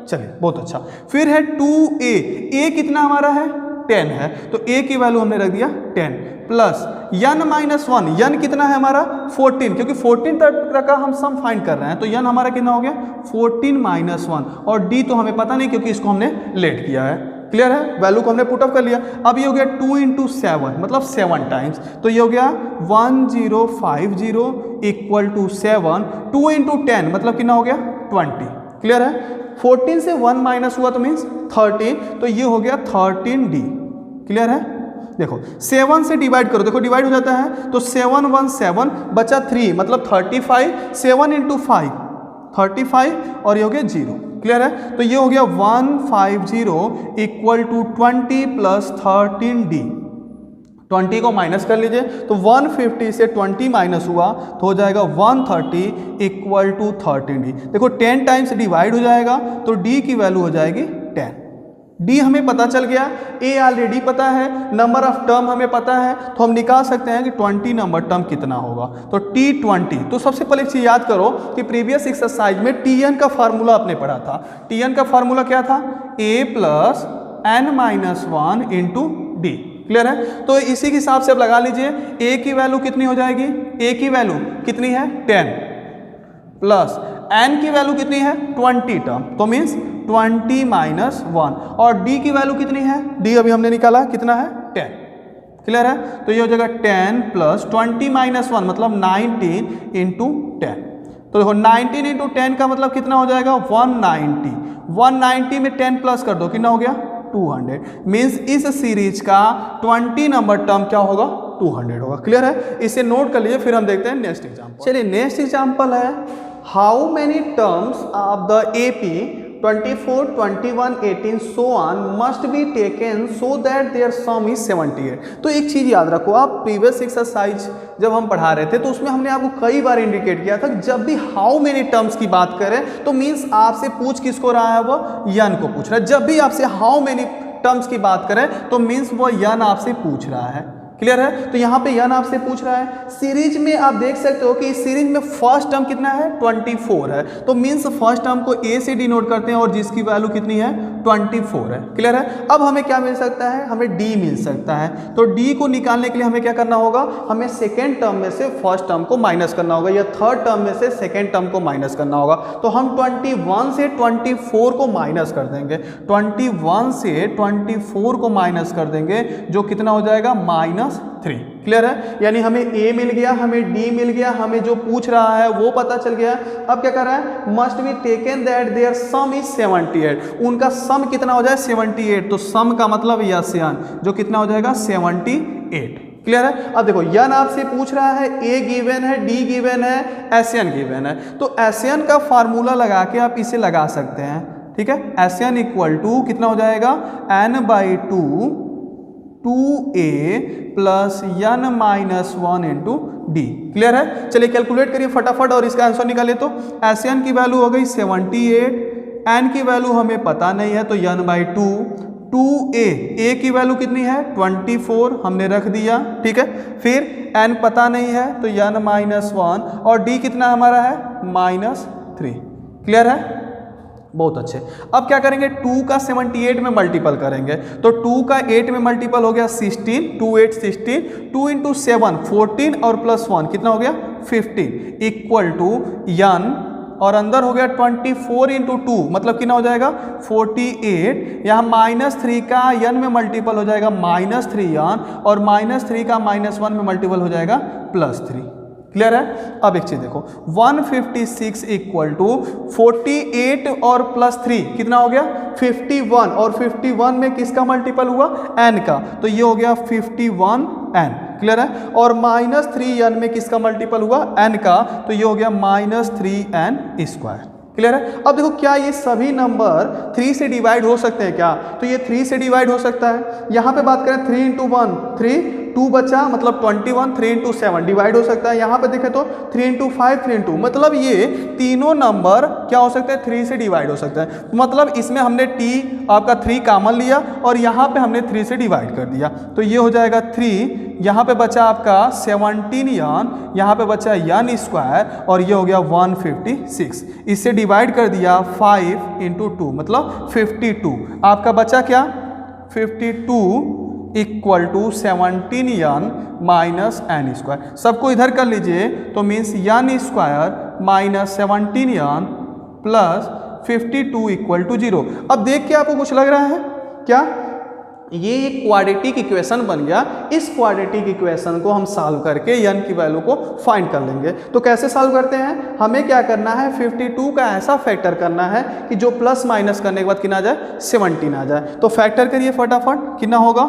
चलिए बहुत अच्छा। फिर है 2a, ए कितना हमारा है 10 है, तो a की वैल्यू हमने रख दिया 10 प्लस n माइनस 1, n कितना है हमारा 14, क्योंकि 14 तक का हम सम फाइंड कर रहे हैं, तो n हमारा कितना हो गया 14 माइनस 1, और d तो हमें पता नहीं क्योंकि इसको हमने लेट किया है। क्लियर है, वैल्यू को हमने पुटअप कर लिया। अब ये हो गया 2 इंटू 7 मतलब 7 टाइम्स, तो ये हो गया 1050 इक्वल टू 7, 2 इंटू 10 मतलब कितना हो गया 20। क्लियर है, 14 से 1 माइनस हुआ तो मीन्स 13, तो ये हो गया 13D। क्लियर है, देखो 7 से डिवाइड करो, देखो डिवाइड हो जाता है, तो 7 1 7 बचा 3 मतलब 35, 7 इंटू 5 35 और ये हो गया 0। क्लियर है, तो ये हो गया 150 इक्वल टू 20 प्लस 13D। 20 को माइनस कर लीजिए, तो 150 से 20 माइनस हुआ तो हो जाएगा 130 इक्वल टू 13D। देखो 10 टाइम्स डिवाइड हो जाएगा तो D की वैल्यू हो जाएगी 10। D हमें पता चल गया, A ऑलरेडी पता है, नंबर ऑफ टर्म हमें पता है, तो हम निकाल सकते हैं कि 20 नंबर टर्म कितना होगा, तो T20। तो सबसे पहले एक चीज याद करो कि प्रीवियस एक्सरसाइज में Tn का फार्मूला आपने पढ़ा था। Tn का फार्मूला क्या था, A plus n minus 1 into D। Clear है, तो इसी के हिसाब से आप लगा लीजिए, A की वैल्यू कितनी हो जाएगी, A की वैल्यू कितनी है 10 प्लस n की वैल्यू कितनी है 20 टर्म, तो मीन्स 20 माइनस 1, और D की वैल्यू कितनी है, D अभी हमने निकाला कितना है 10। क्लियर है, तो ये हो जाएगा 10 प्लस 20 माइनस 1 मतलब 19 इंटू 10। तो देखो 19 इंटू 10 का मतलब कितना हो जाएगा 190, 190 में 10 प्लस कर दो कितना हो गया 200, मीन्स इस सीरीज का 20 नंबर टर्म क्या होगा 200 होगा। क्लियर है, इसे नोट कर लीजिए, फिर हम देखते हैं नेक्स्ट एग्जाम्पल। चलिए नेक्स्ट एग्जाम्पल है, how many terms of the AP 24, 21, 18 so on must be taken so that their sum is 78। तो एक चीज़ याद रखो, आप प्रीवियस एक्सरसाइज जब हम पढ़ा रहे थे तो उसमें हमने आपको कई बार इंडिकेट किया था, जब भी हाउ मेनी टर्म्स की बात करें तो मीन्स आपसे पूछ किसको रहा है, वो यन को पूछ रहा है। जब भी आपसे हाउ मेनी टर्म्स की बात करें तो मीन्स वो यन आपसे पूछ रहा है। क्लियर है, तो यहाँ पे यन आपसे पूछ रहा है। सीरीज में आप देख सकते हो कि इस सीरीज में फर्स्ट टर्म कितना है 24 है, तो मीन्स फर्स्ट टर्म को A से डिनोट करते हैं और जिसकी वैल्यू कितनी है 24 है। क्लियर है, अब हमें क्या मिल सकता है, हमें D मिल सकता है, तो D को निकालने के लिए हमें क्या करना होगा, हमें सेकेंड टर्म में से फर्स्ट टर्म को माइनस करना होगा या थर्ड टर्म में से सेकेंड टर्म को माइनस करना होगा। तो हम 21 से 24 को माइनस कर देंगे, 21 से 24 को माइनस कर देंगे जो कितना हो जाएगा -3। क्लियर है, यानी हमें A मिल गया, हमें D मिल गया, हमें जो पूछ रहा है वो पता चल गया। अब क्या कर रहा है, must be taken that their sum is 78, उनका सम कितना हो जाए 78, तो सम का मतलब यस यन जो कितना हो जाएगा 78। क्लियर है, अब देखो यन आपसे पूछ रहा है, A गिवन है, D गिवन है, SN गिवन है, तो SN का फार्मूला लगा के आप इसे लगा सकते हैं। ठीक है, SN इक्वल टू कितना हो जाएगा n/2 2A plus n minus 1 into D। Clear है, चलिए कैलकुलेट करिए फटाफट और इसका आंसर निकालिए। तो SN की वैल्यू हो गई 78, N की वैल्यू हमें पता नहीं है तो n/2, 2A की वैल्यू कितनी है 24 हमने रख दिया। ठीक है, फिर N पता नहीं है तो n माइनस 1 और D कितना हमारा है -3। क्लियर है, बहुत अच्छे। अब क्या करेंगे, 2 का 78 में मल्टीपल करेंगे, तो 2 का 8 में मल्टीपल हो गया 16, 2 8 16, 2 इंटू 7 14 और प्लस 1 कितना हो गया 15 इक्वल टू n और अंदर हो गया 24 इंटू 2 मतलब कितना हो जाएगा 48। यहाँ -3 का n में मल्टीपल हो जाएगा -3n और -3 का -1 में मल्टीपल हो जाएगा +3। क्लियर है, अब एक चीज देखो 156 इक्वल टू 48 और +3 कितना हो गया 51 और 51 में किसका मल्टीपल हुआ n का, तो ये हो गया 51n। क्लियर है, और -3n में किसका मल्टीपल हुआ n का, तो ये हो गया -3n²। क्लियर है, अब देखो क्या ये सभी नंबर 3 से डिवाइड हो सकते हैं क्या, तो ये 3 से डिवाइड हो सकता है। यहाँ पे बात करें 3 इंटू 1 3, 2 बचा मतलब 21, 3 इंटू 7 डिवाइड हो सकता है। यहाँ पे देखें तो 3 इंटू 5 3 इंटू, मतलब ये तीनों नंबर क्या हो सकते हैं 3 से डिवाइड हो सकता है। मतलब इसमें हमने T आपका 3 कॉमन लिया और यहाँ पे हमने 3 से डिवाइड कर दिया, तो ये हो जाएगा 3, यहाँ पे बचा आपका 17n, यहाँ पे बचा n² और ये हो गया 156। इससे डिवाइड कर दिया 5 इंटू 2 मतलब 52। आपका बचा क्या 52 equal to 17n minus n square. सबको इधर कर लीजिए तो means n square minus 17n plus 52 equal to 0। अब देख के आपको कुछ लग रहा है क्या? ये एक क्वाड्रेटिक इक्वेशन बन गया। इस क्वाड्रेटिक इक्वेशन को हम सॉल्व करके n की वैल्यू को फाइंड कर लेंगे। तो कैसे सॉल्व करते हैं? हमें क्या करना है, 52 का ऐसा फैक्टर करना है कि जो प्लस माइनस करने के बाद कितना आ जाए, 17 आ जाए। तो फैक्टर करिए फटाफट, कितना होगा,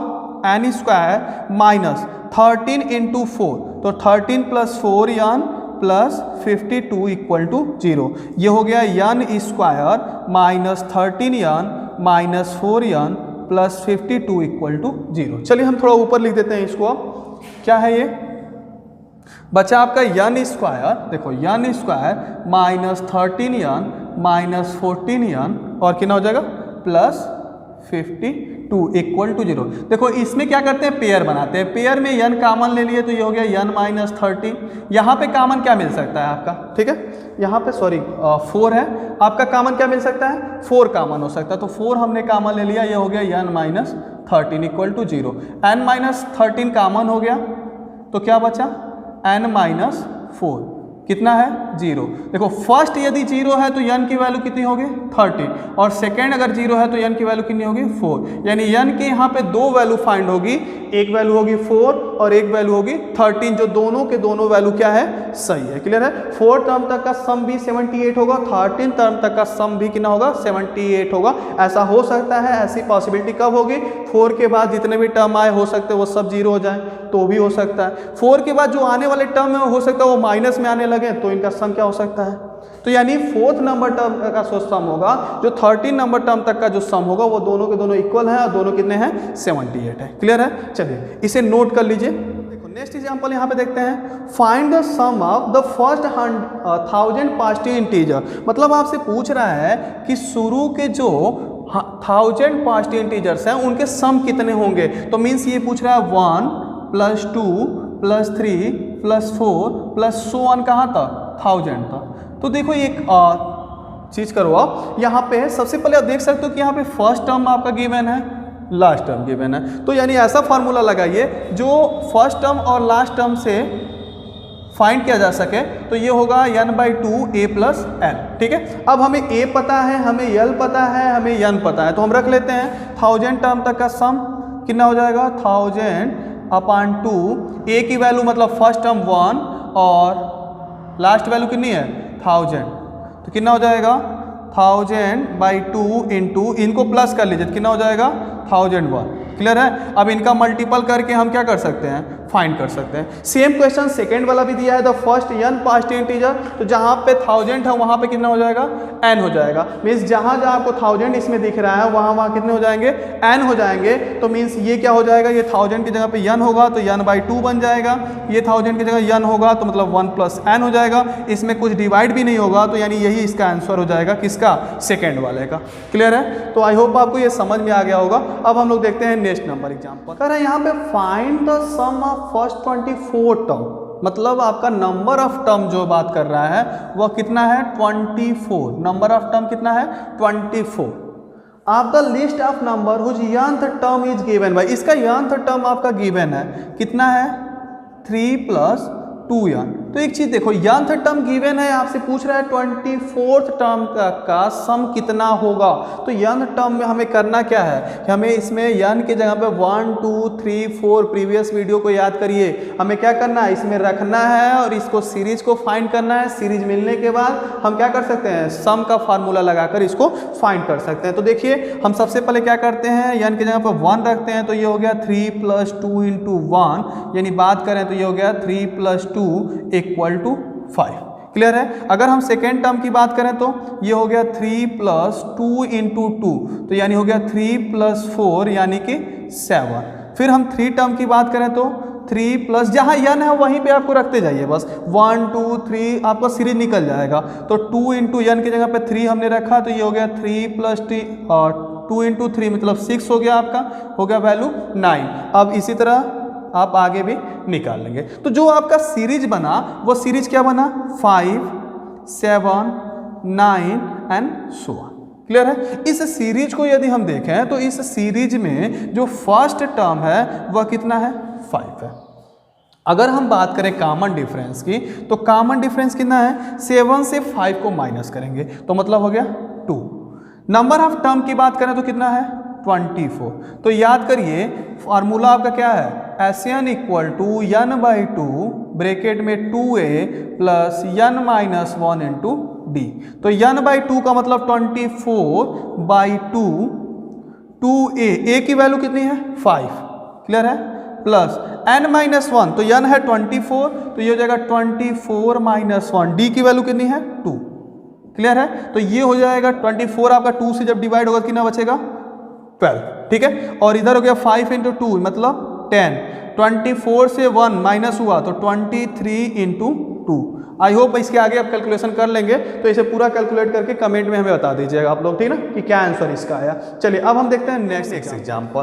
एन स्क्वायर माइनस 13 इंटू 4, तो 13 plus 4 n plus 52 equal to 0। ये हो गया n square minus 13n minus 4n plus 52 equal to 0। चलिए हम थोड़ा ऊपर लिख देते हैं इसको। अब क्या है ये बचा आपका n स्क्वायर, देखो n square minus 13n minus 14n और कितना हो जाएगा प्लस 52 इक्वल टू 0। देखो इसमें क्या करते हैं, पेयर बनाते हैं। पेयर में n कॉमन ले लिए तो ये हो गया n माइनस 13। यहाँ पे कॉमन क्या मिल सकता है आपका, ठीक है, यहाँ पे सॉरी 4 है, आपका कॉमन क्या मिल सकता है, 4 कॉमन हो सकता है। तो 4 हमने कॉमन ले लिया, ये हो गया n minus 13 equal to 0। n minus 13 common हो गया तो क्या बचा, n माइनस 4 कितना है, 0। देखो फर्स्ट यदि 0 है तो n की वैल्यू कितनी होगी, 13, और सेकेंड अगर 0 है तो n की वैल्यू कितनी होगी, 4। यानी n के यहाँ पे दो वैल्यू फाइंड होगी, एक वैल्यू होगी 4 और एक वैल्यू होगी 13, जो दोनों के दोनों वैल्यू क्या है, सही है। क्लियर है? 4 टर्म तक का सम भी 78 होगा, 13 टर्म तक का सम भी कितना होगा, 78 होगा। ऐसा हो सकता है, ऐसी पॉसिबिलिटी कब होगी, 4 के बाद जितने भी टर्म आए हो सकते हैं वो सब 0 हो जाए तो भी हो सकता है। 4 के बाद जो आने वाले टर्म है हो सकता है वो माइनस में आने लगे तो इनका सम क्या हो सकता है। तो यानी 4th नंबर टर्म का जो सम होगा, जो 13 नंबर टर्म तक का जो सम होगा वो दोनों के दोनों इक्वल है और दोनों कितने हैं, 78 है। क्लियर है? चलिए इसे नोट कर लीजिए। देखो नेक्स्ट एग्जांपल यहाँ पे देखते हैं, find the sum of the first 1000 positive integer. मतलब आपसे पूछ रहा है कि शुरू के जो 1000 पॉजिटिव इंटीजर्स हैं उनके सम कितने होंगे। तो मीन्स ये पूछ रहा है 1 plus 2 plus 3 plus 4 plus so on कहाँ था, 1000 था। तो देखो एक चीज़ करो आप, यहाँ पे सबसे पहले आप देख सकते हो कि यहाँ पे फर्स्ट टर्म आपका गिवन है, लास्ट टर्म गिवन है। तो यानी ऐसा फार्मूला लगाइए जो फर्स्ट टर्म और लास्ट टर्म से फाइंड किया जा सके। तो ये होगा n/2 a प्लस l। ठीक है, अब हमें a पता है, हमें l पता है, हमें n पता है, तो हम रख लेते हैं 1000 टर्म तक का सम कितना हो जाएगा, 1000/2। a की वैल्यू मतलब फर्स्ट टर्म 1 और लास्ट वैल्यू कितनी है, 1000, तो कितना हो जाएगा 1000/2 इंटू, इनको प्लस कर लीजिए, कितना हो जाएगा 1001। क्लियर है? अब इनका मल्टीपल करके हम क्या कर सकते हैं, फाइंड कर सकते हैं। सेम क्वेश्चन सेकंड वाला भी दिया है, the first n positive integer. तो जहाँ पे 1000 है वहाँ पे कितना हो जाएगा, n हो जाएगा। मीन्स जहाँ जहाँ आपको 1000 इसमें दिख रहा है वहाँ वहाँ कितने हो जाएंगे, n हो जाएंगे। तो मीन्स ये क्या हो जाएगा, ये 1000 की जगह पे n होगा तो n/2 बन जाएगा। ये 1000 की जगह n होगा तो मतलब 1 प्लस n हो जाएगा। इसमें कुछ डिवाइड भी नहीं होगा, तो यानी यही इसका आंसर हो जाएगा, किसका, सेकेंड वाले का। क्लियर है? तो आई होप आपको ये समझ में आ गया होगा। अब हम लोग देखते हैं नेक्स्ट नंबर एग्जाम्पल। कह रहे हैं यहाँ पे find the sum of first 24 term. मतलब आपका नंबर ऑफ टर्म जो बात कर रहा है वह कितना है, 24। नंबर ऑफ टर्म कितना है, 24। आप the list of number whose nth term is given by, इसका nth टर्म आपका गिवन है, कितना है 3 + 2n। तो एक चीज देखो, nth टर्म गिवन है, आपसे पूछ रहा है 24th टर्म का सम कितना होगा। तो nth टर्म में हमें करना क्या है कि हमें इसमें n के जगह पे 1 2 3 4 प्रीवियस वीडियो को याद करिए, हमें क्या करना है, इसमें रखना है और इसको सीरीज को फाइंड करना है। सीरीज मिलने के बाद हम क्या कर सकते हैं, सम का फार्मूला लगाकर इसको फाइंड कर सकते हैं। तो देखिए हम सबसे पहले क्या करते हैं, n की जगह पर 1 रखते हैं, तो ये हो गया 3 + 2 × 1, यानी बात करें तो ये हो गया 3 + 2 = 5। क्लियर है? अगर हम सेकेंड टर्म की बात करें तो ये हो गया 3 + 2 × 2, तो यानी हो गया 3 + 4 यानी कि 7। फिर हम 3 टर्म की बात करें तो 3 प्लस जहाँ n है वहीं पे आपको रखते जाइए, बस 1 2 3 आपका सीरीज निकल जाएगा। तो 2 × n की जगह पे 3 हमने रखा, तो ये हो गया 3 + 2 × 3 मतलब 6 हो गया, आपका हो गया वैल्यू 9। अब इसी तरह आप आगे भी निकाल लेंगे। तो जो आपका सीरीज बना वो सीरीज क्या बना, 5 7 9 एंड so on। क्लियर है। इस सीरीज को यदि हम देखें तो इस सीरीज में जो फर्स्ट टर्म है वह कितना है, 5 है। अगर हम बात करें कॉमन डिफरेंस की तो कॉमन डिफरेंस कितना है, 7 से 5 को माइनस करेंगे तो मतलब हो गया 2। नंबर ऑफ टर्म की बात करें तो कितना है, 24। तो याद करिए फार्मूला आपका क्या है, Sn equal to n/2 bracket में 2a plus n-1 into d। तो n/2 का मतलब 24/2, 2a की वैल्यू कितनी है 5, क्लियर है, प्लस n-1 तो n है 24 तो ये हो जाएगा 24 - 1, d की वैल्यू कितनी है 2, क्लियर है। तो ये हो जाएगा 24 आपका 2 से जब डिवाइड होगा कितना बचेगा 12, ठीक है। और इधर हो गया 5 × 2 मतलब 10, 24 से 1 माइनस हुआ तो 23 × 2। आई होप इसके आगे आप कैलकुलेशन कर लेंगे, तो इसे पूरा कैलकुलेट करके कमेंट में हमें बता दीजिएगा आप लोग, ठीक ना, कि क्या आंसर इसका आया। चलिए अब हम देखते हैं नेक्स्ट एग्जाम्पल।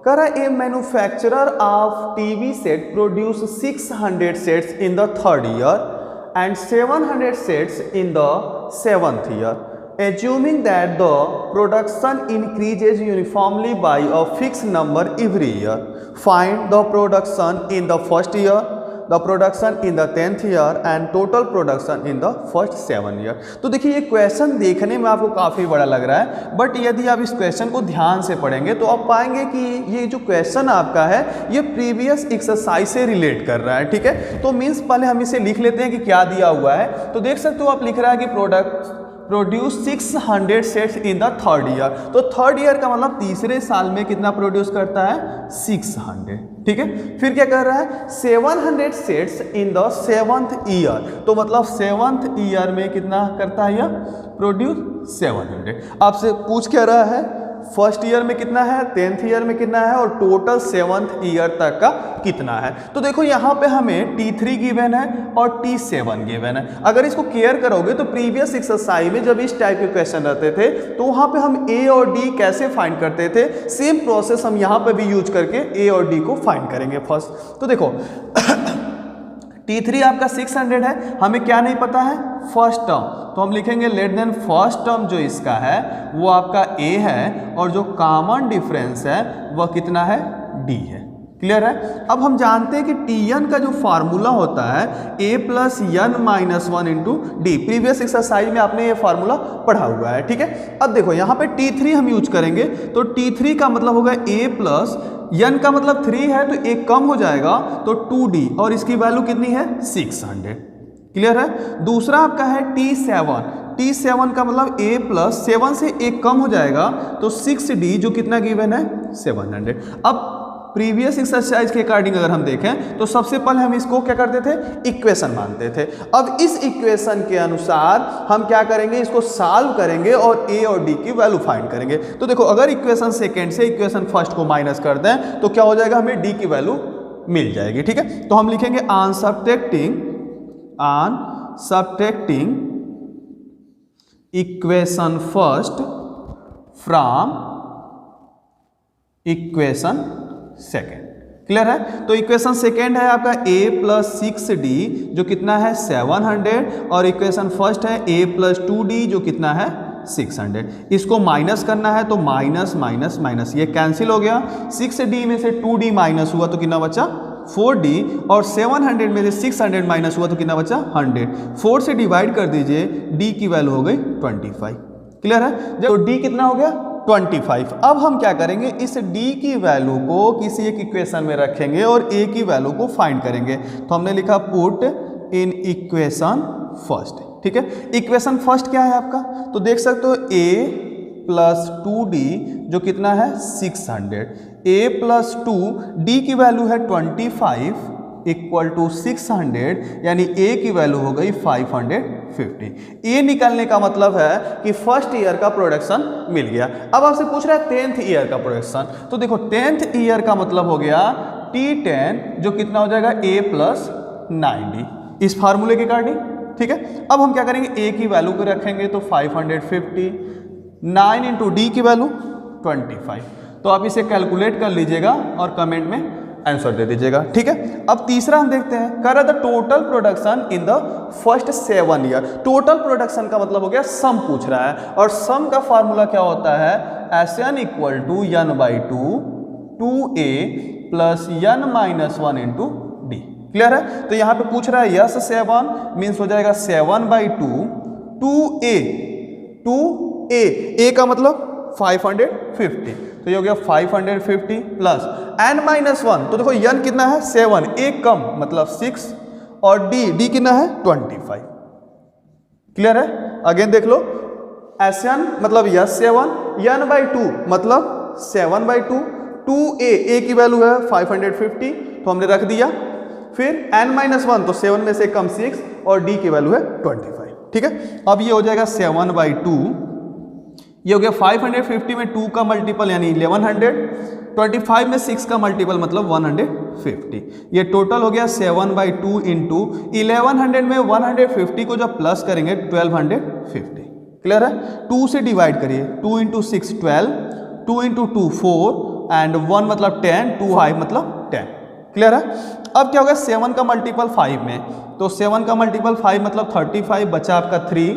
कह रहा है A manufacturer of TV set produce 600 sets in the 3rd year and 700 sets in the 7th year. Assuming that the production increases uniformly by a fixed number every year, find the production in the 1st year, the production in the 10th year and total production in the first 7 year. तो देखिए ये question देखने में आपको काफ़ी बड़ा लग रहा है, बट यदि आप इस क्वेश्चन को ध्यान से पढ़ेंगे तो आप पाएंगे कि ये जो क्वेश्चन आपका है ये प्रीवियस एक्सरसाइज से रिलेट कर रहा है, ठीक है। तो मीन्स पहले हम इसे लिख लेते हैं कि क्या दिया हुआ है। तो देख सकते हो आप लिख रहा है कि produce 600 sets in the 3rd year. तो 3rd ईयर का मतलब तीसरे साल में कितना प्रोड्यूस करता है 600, ठीक है। फिर क्या कर रहा है 700 sets in the 7th year, तो मतलब 7th ईयर में कितना करता है यह प्रोड्यूस 700। आपसे पूछ क्या रहा है फर्स्ट ईयर में कितना है, 10th ईयर में कितना है और टोटल 7th ईयर तक का कितना है। तो देखो यहाँ पे हमें T3 गिवन है और T7 गिवन है। अगर इसको केयर करोगे तो प्रीवियस एक्सरसाइज में जब इस टाइप के क्वेश्चन रहते थे तो वहाँ पे हम A और D कैसे फाइंड करते थे, सेम प्रोसेस हम यहाँ पे भी यूज करके A और D को फाइंड करेंगे फर्स्ट। तो देखो T3 आपका 600 है, हमें क्या नहीं पता है फर्स्ट टर्म, तो हम लिखेंगे लेट देन फर्स्ट टर्म जो इसका है वो आपका A है और जो कॉमन डिफरेंस है वह कितना है D है, क्लियर है। अब हम जानते हैं कि Tn का जो फार्मूला होता है A + n-1 into D, previous exercise में आपने ये फार्मूला पढ़ा हुआ है, ठीक है। अब देखो यहाँ पे T3 हम यूज करेंगे तो T3 का मतलब होगा A + n का मतलब 3 है तो एक कम हो जाएगा तो 2D और इसकी वैल्यू कितनी है 600, क्लियर है। दूसरा आपका है T7 का मतलब A + 7 से एक कम हो जाएगा तो 6D जो कितना गिवन है 700। अब प्रीवियस एक्सरसाइज के अकॉर्डिंग अगर हम देखें तो सबसे पहले हम इसको क्या करते थे इक्वेशन मानते थे। अब इस इक्वेशन के अनुसार हम क्या करेंगे, इसको सॉल्व करेंगे और A और D की वैल्यू फाइंड करेंगे। तो देखो अगर इक्वेशन सेकेंड से इक्वेशन फर्स्ट को माइनस कर दें तो क्या हो जाएगा, हमें D की वैल्यू मिल जाएगी, ठीक है। तो हम लिखेंगे on subtracting equation first from equation second, clear है। तो इक्वेशन सेकेंड है आपका A + 6D जो कितना है 700 और इक्वेशन फर्स्ट है A + 2D जो कितना है 600। इसको माइनस करना है तो माइनस माइनस माइनस ये कैंसिल हो गया, 6D में से 2D माइनस हुआ तो कितना बचा 4D और 700 में से 600 माइनस हुआ तो कितना बचा 100। 4 से डिवाइड कर दीजिए, D की वैल्यू हो गई 25, क्लियर है। तो D कितना हो गया 25। अब हम क्या करेंगे, इस D की वैल्यू को किसी एक इक्वेशन में रखेंगे और A की वैल्यू को फाइंड करेंगे। तो हमने लिखा पुट इन इक्वेशन फर्स्ट, ठीक है। इक्वेशन फर्स्ट क्या है आपका, तो देख सकते हो A + 2D जो कितना है 600, A + 2D की वैल्यू है 25 = 600 यानी A की वैल्यू हो गई 550। A निकालने का मतलब है कि फर्स्ट ईयर का प्रोडक्शन मिल गया। अब आपसे पूछ रहा है 10th ईयर का प्रोडक्शन, तो देखो 10th ईयर का मतलब हो गया T10 जो कितना हो जाएगा A + 9D इस फार्मूले के अकॉर्डिंग, ठीक है। अब हम क्या करेंगे A की वैल्यू को रखेंगे तो 550, 9 × D की वैल्यू 25। तो आप इसे कैलकुलेट कर लीजिएगा और कमेंट में आंसर दे दीजिएगा। ठीक है, अब तीसरा हम देखते हैं, कर the total production in the first 7 year. Total production का मतलब हो गया सम पूछ रहा है, और सम का फार्मूला क्या होता है, Sn equal to n/2 2a plus n-1 into D. Clear है, तो यहां पे पूछ रहा है यस 7 मीन्स हो जाएगा 7/2 2a, 2a, a का मतलब 550, तो ये हो गया 550 प्लस n-1, तो देखो n कितना है 7, एक कम मतलब 6, और d कितना है 25। क्लियर है, अगेन देख लो, Sn मतलब यस 7, n/2 मतलब 7/2, 2a, a की वैल्यू है 550 तो हमने रख दिया, फिर n-1 तो 7 में से कम 6, और d की वैल्यू है 25। ठीक है, अब ये हो जाएगा 7/2, ये हो गया 550 में 2 का मल्टीपल यानी 1100, 25 में 6 का मल्टीपल मतलब 150, ये टोटल हो गया 7/2 इंटू 1100 में 150 को जब प्लस करेंगे 1250। क्लियर है, 2 से डिवाइड करिए, 2 इंटू 6 12, 2 इंटू 2 4 एंड 1 मतलब 10, 2 5 मतलब 10। क्लियर है, अब क्या होगा 7 का मल्टीपल 5 में, तो 7 का मल्टीपल 5 मतलब 35, बचा आपका 3,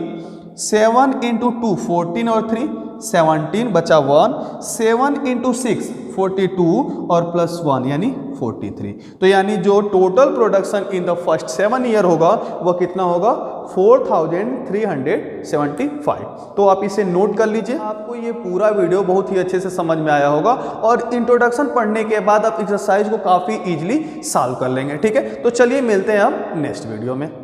7 इंटू 2 14 और 3 17 बचा 1, 7 इंटू 6 42 और प्लस 1 यानी 43। तो यानी जो total production in the first 7 year होगा वह कितना होगा 4375। तो आप इसे नोट कर लीजिए। आपको ये पूरा वीडियो बहुत ही अच्छे से समझ में आया होगा, और इंट्रोडक्शन पढ़ने के बाद आप एक्सरसाइज को काफ़ी इजीली सॉल्व कर लेंगे। ठीक है, तो चलिए मिलते हैं हम नेक्स्ट वीडियो में।